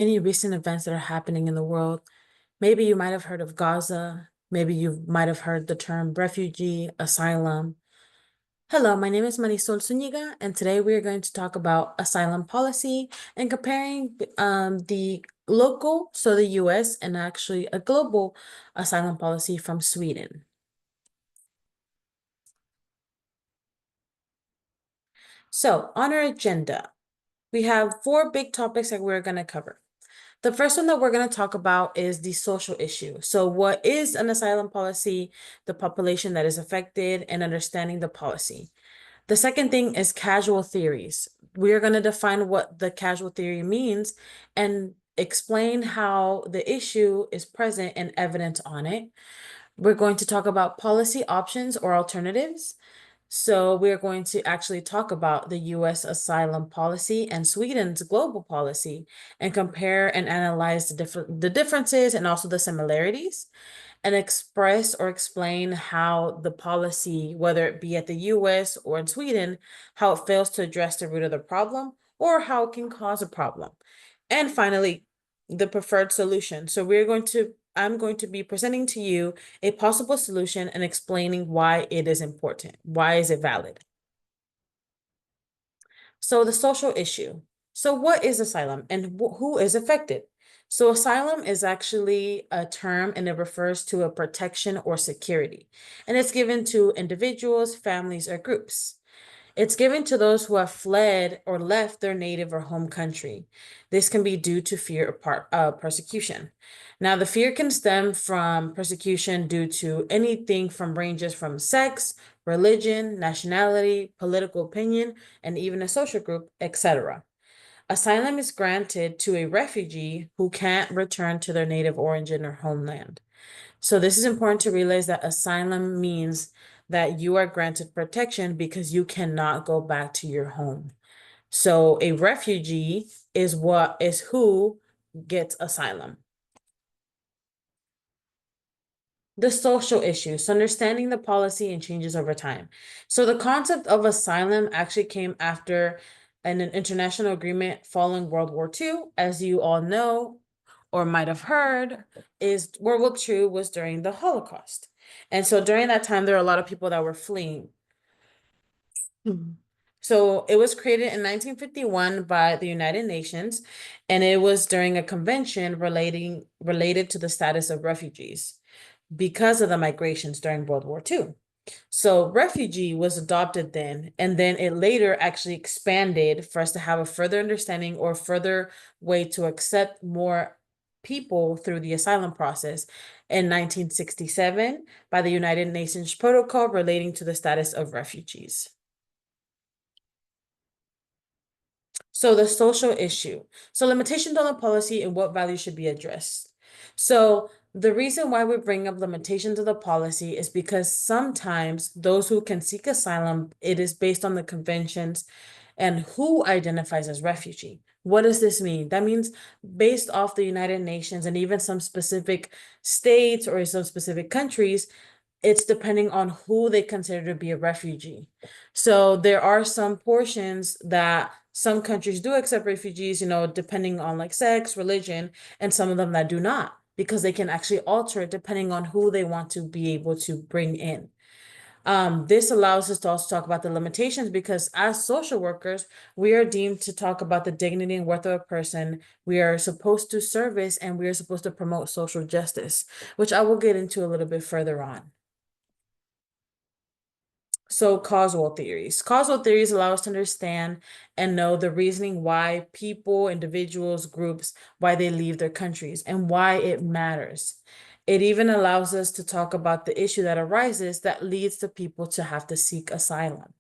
any recent events that are happening in the world. Maybe you might have heard of Gaza. Maybe you might have heard the term refugee, asylum. Hello, my name is Marisol Zuniga, and today we are going to talk about asylum policy and comparing the local, so the US, and actually a global asylum policy from Sweden. So, on our agenda, we have four big topics that we're going to cover. The first one that we're going to talk about is the social issue. So, what is an asylum policy, the population that is affected, and understanding the policy. The second thing is casual theories. We are going to define what the casual theory means and explain how the issue is present and evidence on it. We're going to talk about policy options or alternatives. So we're going to actually talk about the US asylum policy and Sweden's global policy and compare and analyze the differences and also the similarities and express or explain how the policy, whether it be at the US or in Sweden, how it fails to address the root of the problem or how it can cause a problem. And finally, the preferred solution. So I'm going to be presenting to you a possible solution and explaining why it is important. Why is it valid? So the social issue. So what is asylum and who is affected? So asylum is actually a term and it refers to a protection or security. And it's given to individuals, families, or groups. It's given to those who have fled or left their native or home country. This can be due to fear of persecution. Now, the fear can stem from persecution due to anything from ranges from sex, religion, nationality, political opinion, and even a social group, etc. Asylum is granted to a refugee who can't return to their native origin or homeland. So this is important to realize that asylum means that you are granted protection because you cannot go back to your home. So a refugee is who gets asylum. The social issues, so understanding the policy and changes over time. So the concept of asylum actually came after an international agreement following World War II. As you all know or might have heard, is World War II was during the Holocaust. And so during that time, there were a lot of people that were fleeing. So it was created in 1951 by the United Nations, and it was during a convention related to the status of refugees because of the migrations during World War II. So refugee was adopted then, and then it later actually expanded for us to have a further understanding or further way to accept more people through the asylum process in 1967 by the United Nations Protocol relating to the status of refugees. So the social issue. So limitations on the policy and what values should be addressed. So the reason why we bring up limitations of the policy is because sometimes those who can seek asylum, it is based on the conventions and who identifies as refugee. What does this mean? That means based off the United Nations and even some specific states or some specific countries, it's depending on who they consider to be a refugee. So there are some portions that some countries do accept refugees, depending on like sex, religion, and some of them that do not, because they can actually alter it depending on who they want to be able to bring in. This allows us to also talk about the limitations because as social workers, we are deemed to talk about the dignity and worth of a person. We are supposed to service and we are supposed to promote social justice, which I will get into a little bit further on. So causal theories. Causal theories allow us to understand and know the reasoning why people, individuals, groups, why they leave their countries and why it matters. It even allows us to talk about the issue that arises that leads to people to have to seek asylum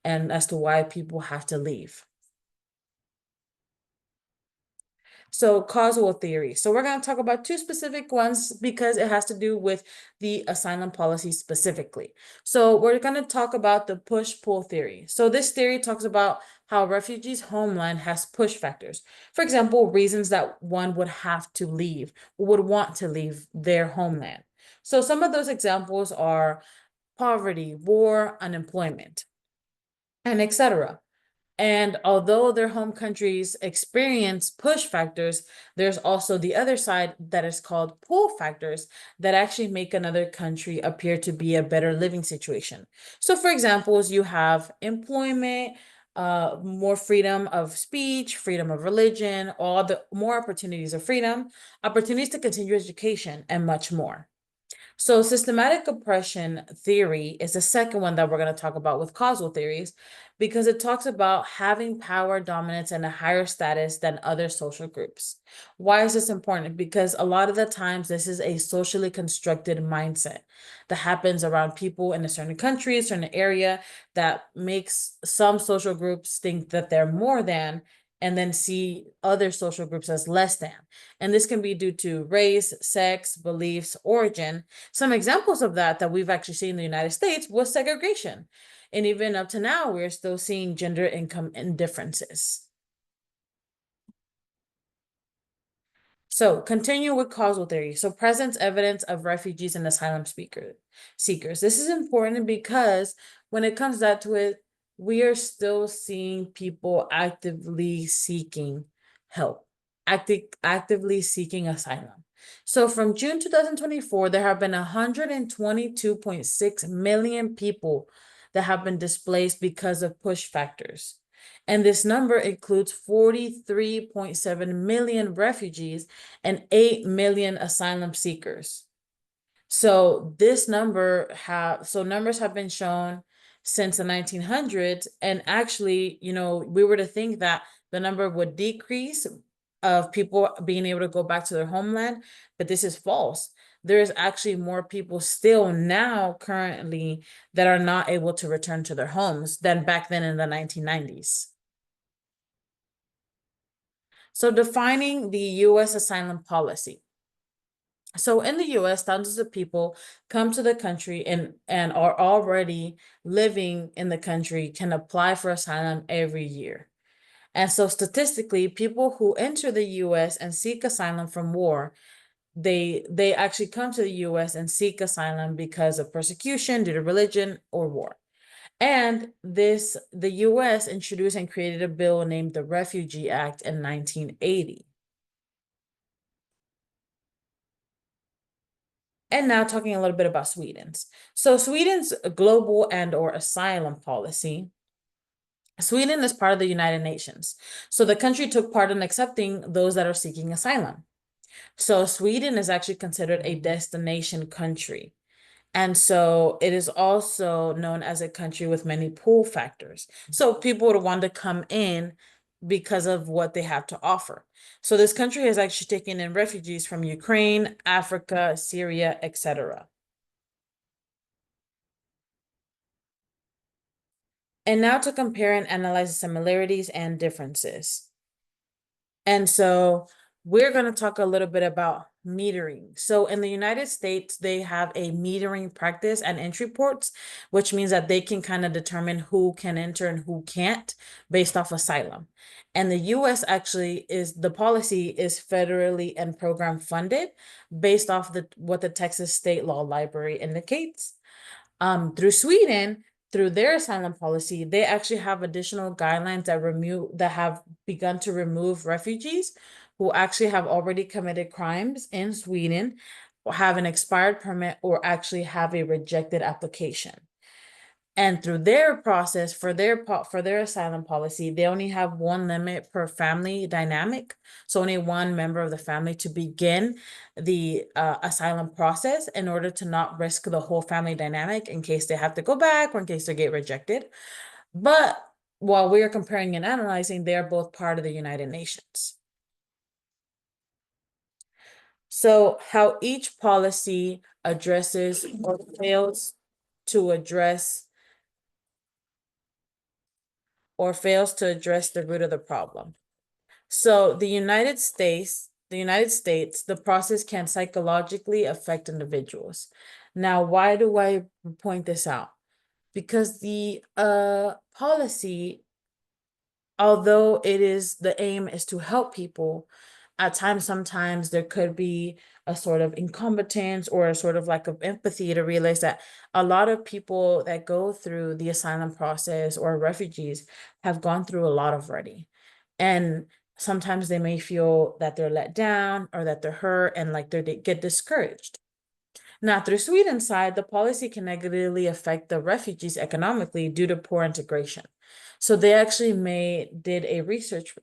and as to why people have to leave. So causal theory. So we're going to talk about two specific ones because it has to do with the asylum policy specifically. So we're going to talk about the push-pull theory. So this theory talks about how refugees' homeland has push factors. For example, reasons that one would have to leave, would want to leave their homeland. So some of those examples are poverty, war, unemployment, and etc. And although their home countries experience push factors, there's also the other side that is called pull factors that actually make another country appear to be a better living situation. So, for examples, you have employment, more freedom of speech, freedom of religion, all the more opportunities of freedom, opportunities to continue education, and much more. So, systematic oppression theory is the second one that we're going to talk about with causal theories because it talks about having power, dominance, and a higher status than other social groups. Why is this important? Because a lot of the times this is a socially constructed mindset that happens around people in a certain country, a certain area that makes some social groups think that they're more than and then see other social groups as less than. And this can be due to race, sex, beliefs, origin. Some examples of that we've actually seen in the United States was segregation. And even up to now, we're still seeing gender income indifferences. So continue with causal theory. So presence evidence of refugees and asylum seekers. This is important because when it comes down to it, we are still seeing people actively seeking help, actively seeking asylum. So from June 2024, there have been 122.6 million people that have been displaced because of push factors. And this number includes 43.7 million refugees and 8 million asylum seekers. So numbers have been shown since the 1900s. And actually, we were to think that the number would decrease of people being able to go back to their homeland, but this is false. There's actually more people still now currently that are not able to return to their homes than back then in the 1990s. So defining the U.S. asylum policy. So in the US, thousands of people come to the country and are already living in the country can apply for asylum every year. And so statistically, people who enter the US and seek asylum from war, they actually come to the US and seek asylum because of persecution due to religion or war. And the US introduced and created a bill named the Refugee Act in 1980. And now talking a little bit about Sweden's. So Sweden's global and or asylum policy. Sweden is part of the United Nations. So the country took part in accepting those that are seeking asylum. So Sweden is actually considered a destination country. And so it is also known as a country with many pull factors. So people would want to come in because of what they have to offer. So this country has actually taken in refugees from Ukraine, Africa, Syria, etc. And now to compare and analyze the similarities and differences. And so we're going to talk a little bit about metering. So in the United States, they have a metering practice and entry ports, which means that they can kind of determine who can enter and who can't based off asylum. And the US actually is the policy is federally and program funded based off what the Texas State Law Library indicates. Through Sweden, through their asylum policy, they actually have additional guidelines that have begun to remove refugees who actually have already committed crimes in Sweden, or have an expired permit, or actually have a rejected application. And through their process for their asylum policy, they only have one limit per family dynamic. So only one member of the family to begin the asylum process in order to not risk the whole family dynamic in case they have to go back or in case they get rejected. But while we are comparing and analyzing, they are both part of the United Nations. So how each policy addresses or fails to address the root of the problem. So the process can psychologically affect individuals. Now, why do I point this out? Because the policy, although the aim is to help people, at times, sometimes there could be a sort of incompetence or a sort of lack of empathy to realize that a lot of people that go through the asylum process or refugees have gone through a lot already. And sometimes they may feel that they're let down or that they're hurt and like they get discouraged. Now, through Sweden's side, the policy can negatively affect the refugees economically due to poor integration. So they actually did a research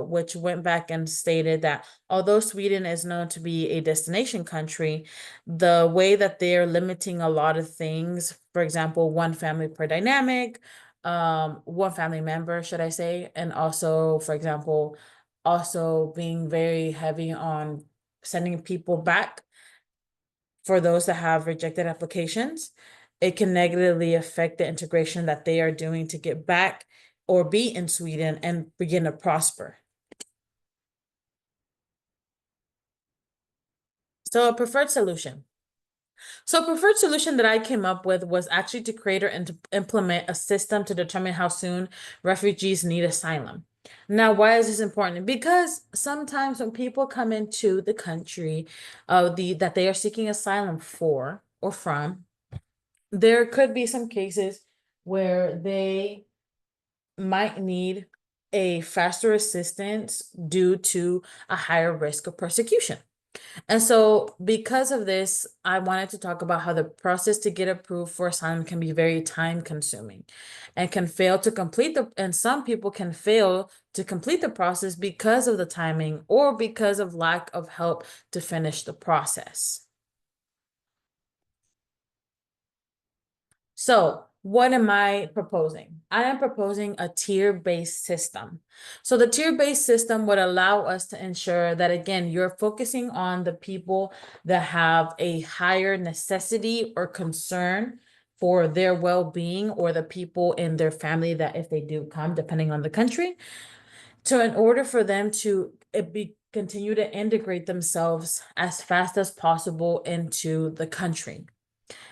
which went back and stated that although Sweden is known to be a destination country, the way that they're limiting a lot of things, for example, one family per dynamic, one family member, should I say, and also, for example, also being very heavy on sending people back for those that have rejected applications, it can negatively affect the integration that they are doing to get back or be in Sweden and begin to prosper. So a preferred solution. So a preferred solution that I came up with was actually to create or implement a system to determine how soon refugees need asylum. Now, why is this important? Because sometimes when people come into the country, that they are seeking asylum for or from, there could be some cases where they might need a faster assistance due to a higher risk of persecution. And so, because of this, I wanted to talk about how the process to get approved for asylum can be very time consuming and can fail to complete and some people can fail to complete the process because of the timing or because of lack of help to finish the process. So, what am I proposing? I am proposing a tier-based system. So, the tier-based system would allow us to ensure that, again, you're focusing on the people that have a higher necessity or concern for their well-being, or the people in their family that, if they do come, depending on the country, so in order for them to continue to integrate themselves as fast as possible into the country.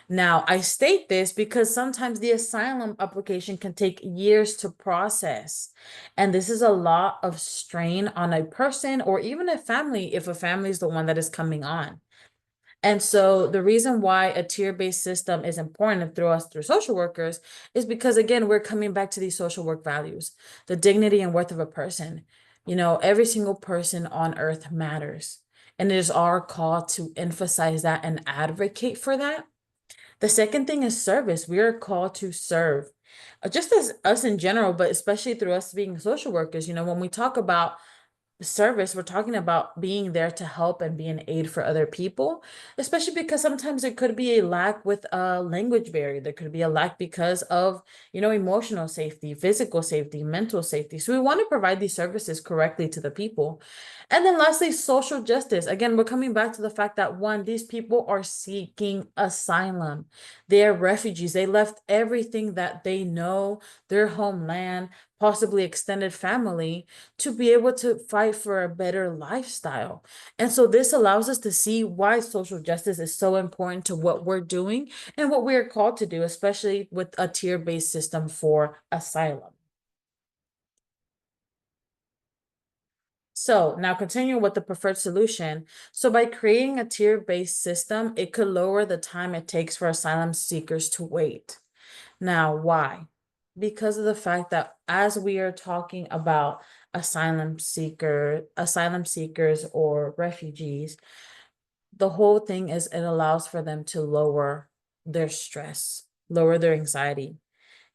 Now, I state this because sometimes the asylum application can take years to process. And this is a lot of strain on a person or even a family if a family is the one that is coming on. And so the reason why a tier-based system is important through us, through social workers, is because, again, we're coming back to these social work values, the dignity and worth of a person. You know, every single person on earth matters. And it is our call to emphasize that and advocate for that. The second thing is service. We are called to serve, just as us in general, but especially through us being social workers. You know, when we talk about service, we're talking about being there to help and be an aid for other people, especially because sometimes there could be a lack with a language barrier. There could be a lack because of, you know, emotional safety, physical safety, mental safety. So we want to provide these services correctly to the people. And then lastly, social justice. Again, we're coming back to the fact that one, these people are seeking asylum. They are refugees. They left everything that they know, their homeland, possibly extended family, to be able to fight for a better lifestyle. And so this allows us to see why social justice is so important to what we're doing and what we are called to do, especially with a tier-based system for asylum. So now continuing with the preferred solution. So by creating a tier-based system, it could lower the time it takes for asylum seekers to wait. Now, why? Because of the fact that as we are talking about asylum seekers or refugees, the whole thing is it allows for them to lower their stress, lower their anxiety.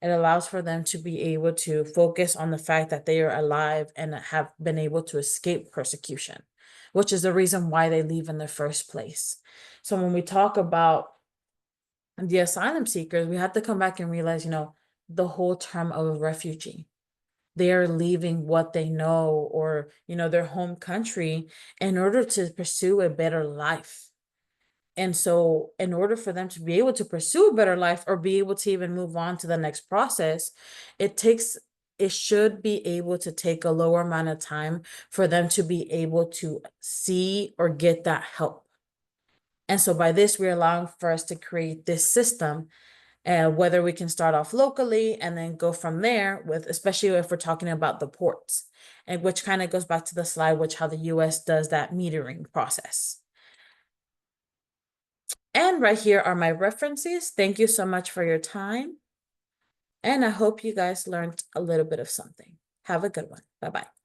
It allows for them to be able to focus on the fact that they are alive and have been able to escape persecution, which is the reason why they leave in the first place. So when we talk about the asylum seekers, we have to come back and realize, you know, the whole term of a refugee. They are leaving what they know or, you know, their home country in order to pursue a better life. And so, in order for them to be able to pursue a better life or be able to even move on to the next process, it should be able to take a lower amount of time for them to be able to see or get that help. And so, by this, we're allowing for us to create this system and whether we can start off locally and then go from there with, especially if we're talking about the ports, and which kind of goes back to the slide, which how the US does that metering process. And right here are my references. Thank you so much for your time. And I hope you guys learned a little bit of something. Have a good one. Bye-bye.